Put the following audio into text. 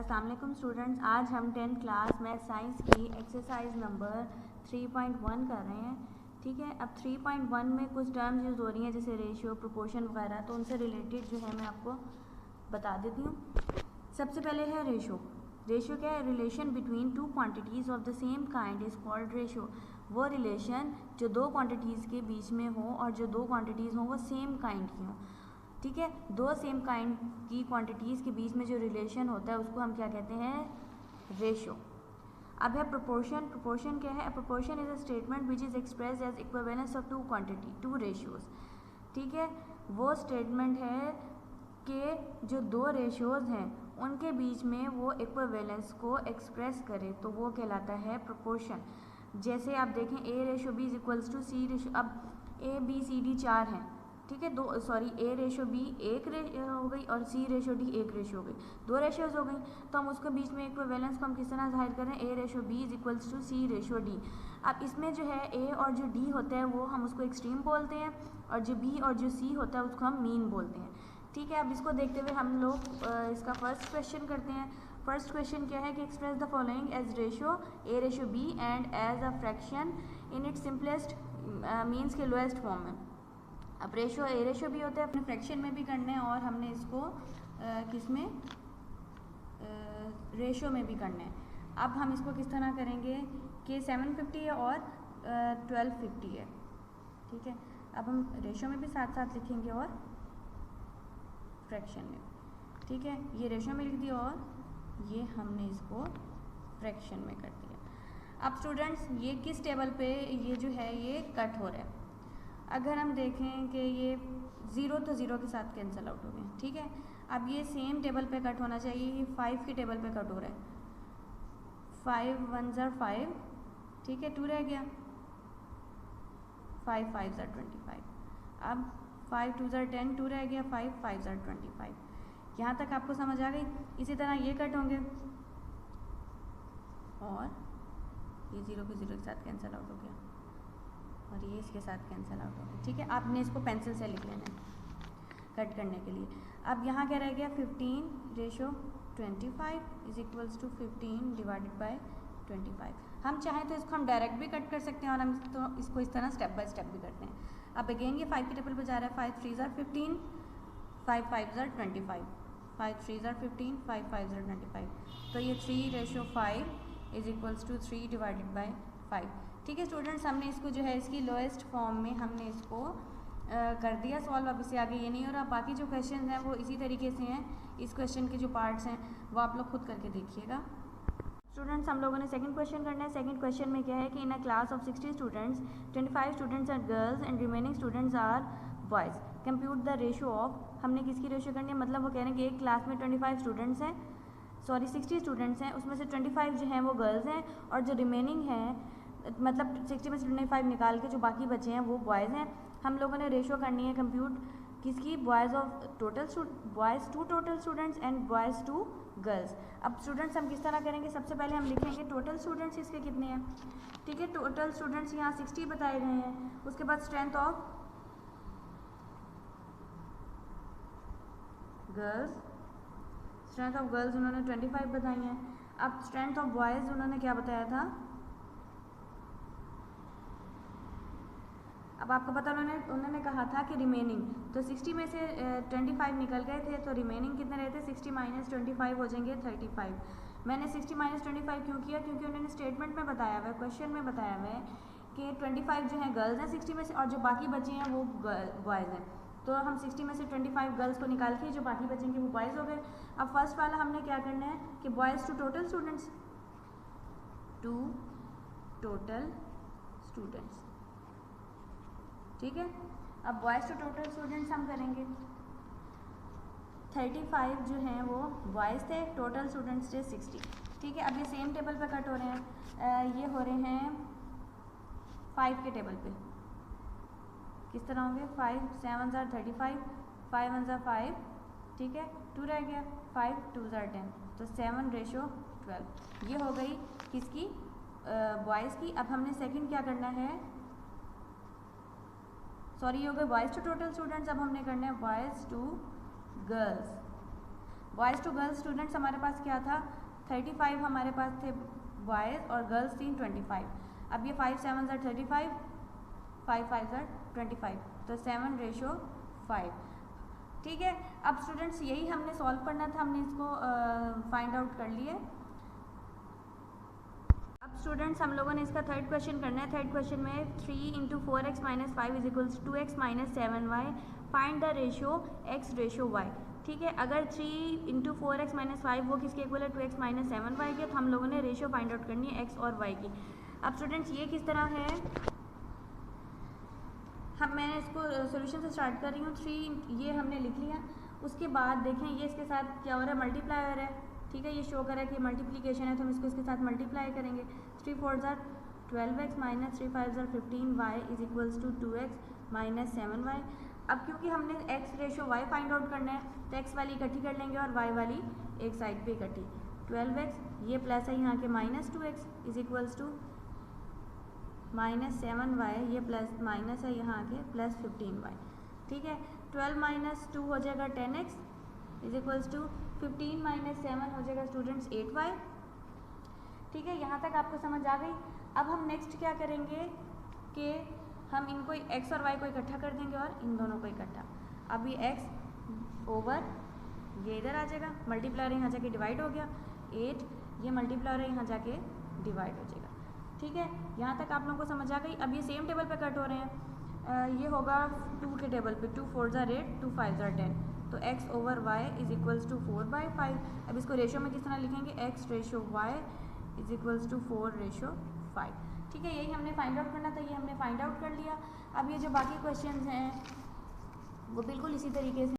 अस्सलाम वालेकुम स्टूडेंट्स, आज हम 10th क्लास में साइंस की एक्सरसाइज नंबर 3.1 कर रहे हैं। ठीक है, अब 3.1 में कुछ टर्म्स यूज़ हो रही हैं जैसे रेशियो, प्रोपोर्शन वगैरह, तो उनसे रिलेटेड जो है मैं आपको बता देती हूँ। सबसे पहले है रेशियो। रेशियो क्या है? Relation between two quantities of the same kind is called ratio. वो रिलेशन जो दो क्वांटिटीज़ के बीच में हो और जो दो क्वांटिटीज़ हों वो सेम काइंड की हों। ठीक है, दो सेम काइंड की क्वांटिटीज़ के बीच में जो रिलेशन होता है उसको हम क्या कहते हैं? रेशियो। अब है प्रोपोर्शन। प्रोपोर्शन क्या है? Proportion is a statement which is express as equivalence of two ratios. ठीक है, वो स्टेटमेंट है कि जो दो रेशियोज हैं उनके बीच में वो इक्विवेलेंस को एक्सप्रेस करे तो वो कहलाता है प्रोपोर्शन। जैसे आप देखें A ratio B is equals to C ratio. अब ए बी सी डी चार हैं, ठीक है, ए रेशो बी एक हो गई और सी रेशो डी एक रेशो हो गई, दो रेशियोज हो गई। तो हम उसके बीच में इक्विवेलेंस को हम किस तरह जाहिर करें? A ratio B is equals to C ratio D. अब इसमें जो है ए और जो डी होता है वो हम उसको एक्सट्रीम बोलते हैं और जो बी और जो सी होता है उसको हम मीन बोलते हैं। ठीक है, अब इसको देखते हुए हम लोग इसका फर्स्ट क्वेश्चन करते हैं। फर्स्ट क्वेश्चन क्या है कि express the following as ratio A ratio B and as a fraction in its simplest means के लोएस्ट फॉर्म में। अब रेशो ए रेशो भी होता है, अपने फ्रैक्शन में भी करना है और हमने इसको किस में? रेशो में भी करना है। अब हम इसको किस तरह करेंगे कि 750 है और 1250 है। ठीक है, अब हम रेशो में भी साथ साथ लिखेंगे और फ्रैक्शन में। ठीक है, ये रेशो में लिख दिया और ये हमने इसको फ्रैक्शन में कर दिया। अब स्टूडेंट्स ये किस टेबल पे ये जो है ये कट हो रहा है? अगर हम देखें कि ये ज़ीरो तो ज़ीरो के साथ कैंसिल आउट हो गए। ठीक है, अब ये सेम टेबल पे कट होना चाहिए, ये 5 के टेबल पे कट हो रहा है। 5 1 ज़र 5, ठीक है, 2 रह गया, 5 5 ज़र 25। अब 5 2 ज़र 10, 2 रह गया, 5 5 ज़र 25। यहाँ तक आपको समझ आ गई? इसी तरह ये कट होंगे और ये ज़ीरो के ज़ीरो के साथ कैंसिल आउट हो गया और ये इसके साथ कैंसिल आउट हो गया। ठीक है, आपने इसको पेंसिल से लिख लेना है कट करने के लिए। अब यहाँ क्या रह गया? 15 ratio 25 is equals to 15 divided by 25। हम चाहें तो इसको हम डायरेक्ट भी कट कर सकते हैं और हम इसको इस तरह स्टेप बाय स्टेप भी करते हैं। अब अगेन ये 5 के टेबल पर जा रहा है। 5 3 ज़र 15, 5 5 ज़र 25, 5 3 ज़र 15, 5 5 ज़र 25। तो ये 3 ratio 5 is equals to 3 divided by 5। ठीक है स्टूडेंट्स, हमने इसको जो है इसकी लोएस्ट फॉर्म में हमने इसको कर दिया सॉल्व। अब इससे आगे ये नहीं हो रहा। बाकी जो क्वेश्चन हैं वो इसी तरीके से हैं। इस क्वेश्चन के जो पार्ट्स हैं वो आप लोग खुद करके देखिएगा। स्टूडेंट्स, हम लोगों ने सेकंड क्वेश्चन करना है। सेकंड क्वेश्चन में क्या है कि in a class of 60 students 25 students are girls and remaining students are boys. Compute the ratio of. हमने किसकी रेशो करनी है? मतलब वो कह रहे हैं कि एक क्लास में 25 स्टूडेंट्स हैं, 60 स्टूडेंट्स हैं, उसमें से 25 जो हैं वो गर्ल्स हैं और जो रिमेनिंग हैं मतलब 60 में से 25 निकाल के जो बाकी बचे हैं वो बॉयज़ हैं। हम लोगों ने रेशो करनी है कंप्यूट किसकी? Boys of total boys to total students and boys to girls. अब स्टूडेंट्स हम किस तरह करेंगे? सबसे पहले हम लिखेंगे टोटल स्टूडेंट्स इसके कितने हैं। ठीक है, टोटल स्टूडेंट्स यहाँ 60 बताए गए हैं। उसके बाद strength of girls, strength of girls उन्होंने 25 बताई हैं। अब स्ट्रेंथ ऑफ बॉयज़ उन्होंने क्या बताया था? अब आपको पता उन्होंने कहा था कि रिमेनिंग, तो 60 में से 25 निकल गए थे तो रिमेनिंग कितने रहते? 60 माइनस 25 हो जाएंगे 35। मैंने 60 माइनस 25 क्यों किया? क्योंकि उन्होंने स्टेटमेंट में बताया हुआ है, क्वेश्चन में बताया हुआ है कि 25 जो है गर्ल्स हैं 60 में से और जो बाकी बचे हैं वो बॉयज़ हैं। तो हम 60 में से 25 गर्ल्स को निकाल के जो बाकी बचेंगे वो बॉयज़ हो गए। अब फर्स्ट वाला हमने क्या करना है कि boys to total students, to total students. ठीक है, अब बॉयज़ टू टोटल स्टूडेंट्स हम करेंगे। 35 जो हैं वो बॉयज़ थे, टोटल स्टूडेंट्स थे 60। ठीक है, अब ये सेम टेबल पे कट हो रहे हैं। ये हो रहे हैं 5 के टेबल पे। किस तरह होंगे? 5 7 ज़र 35, 5 1 ज़र 5, ठीक है, 2 रह गया, 5 2 ज़र 10, तो 7 रेशो 12। ये हो गई किसकी? बॉयज़ की। अब हमने सेकंड क्या करना है? सॉरी, ये हो गए बॉयज़ टू टोटल स्टूडेंट्स। अब हमने करना है boys to girls. Boys to girls students हमारे पास क्या था 35 हमारे पास थे बॉयज़ और गर्ल्स थी 25। अब ये 5 7 ज़र 35, 5 5 ज़र 25, तो 7:5। ठीक है, अब स्टूडेंट्स यही हमने सॉल्व करना था, हमने इसको फाइंड आउट कर लिए। अब स्टूडेंट्स हम लोगों ने इसका थर्ड क्वेश्चन करना है। थर्ड क्वेश्चन में 3 × 4x - 5 = 2x - 7y, find the ratio x ratio y। ठीक है, अगर 3 × 4x - 5 वो किसके इक्वल है 2x - 7y के, तो हम लोगों ने रेशियो फाइंड आउट करनी है x और y की। अब स्टूडेंट्स ये किस तरह है, मैंने इसको सोल्यूशन से स्टार्ट कर रही हूँ। 3 ये हमने लिख लिया, उसके बाद देखें ये इसके साथ क्या हो रहा है, मल्टीप्लायर है। ठीक है, ये शो कर रहा है कि मल्टीप्लिकेशन है, तो हम इसको इसके साथ मल्टीप्लाई करेंगे। 3 4 ज़र 12x - 3 5 ज़र 15y = 2x - 7y। अब क्योंकि हमने x ratio y find out करना है, तो x वाली इकट्ठी कर लेंगे और y वाली एक साइड पे इकट्ठी। 12x ये प्लस है यहाँ के -2x = -7y, ये प्लस माइनस है यहाँ के प्लस 15y। ठीक है, 12 - 2 हो जाएगा 10x = 15 - 7 हो जाएगा स्टूडेंट्स 8y। ठीक है, यहाँ तक आपको समझ आ गई। अब हम नेक्स्ट क्या करेंगे कि हम इनको x और y को इकट्ठा कर देंगे और इन दोनों को इकट्ठा। अब ये x ओवर ये इधर आ जाएगा, मल्टीप्लायर यहाँ जाके डिवाइड हो गया, 8 ये मल्टीप्लायर यहाँ जाके डिवाइड हो जाएगा। ठीक है, यहाँ तक आप लोगों को समझ आ गई। अब ये सेम टेबल पे कट हो रहे हैं, ये होगा 2 के टेबल पे, 2 4 ज़र 8, 2 5 ज़र 10, तो x ओवर y = 4/5। अब इसको रेशियो में किस तरह लिखेंगे, x रेशियो y = 4/5। ठीक है, यही हमने फाइंड आउट करना था, ये हमने फाइंड आउट कर लिया। अब ये जो बाकी क्वेश्चंस हैं वो बिल्कुल इसी तरीके से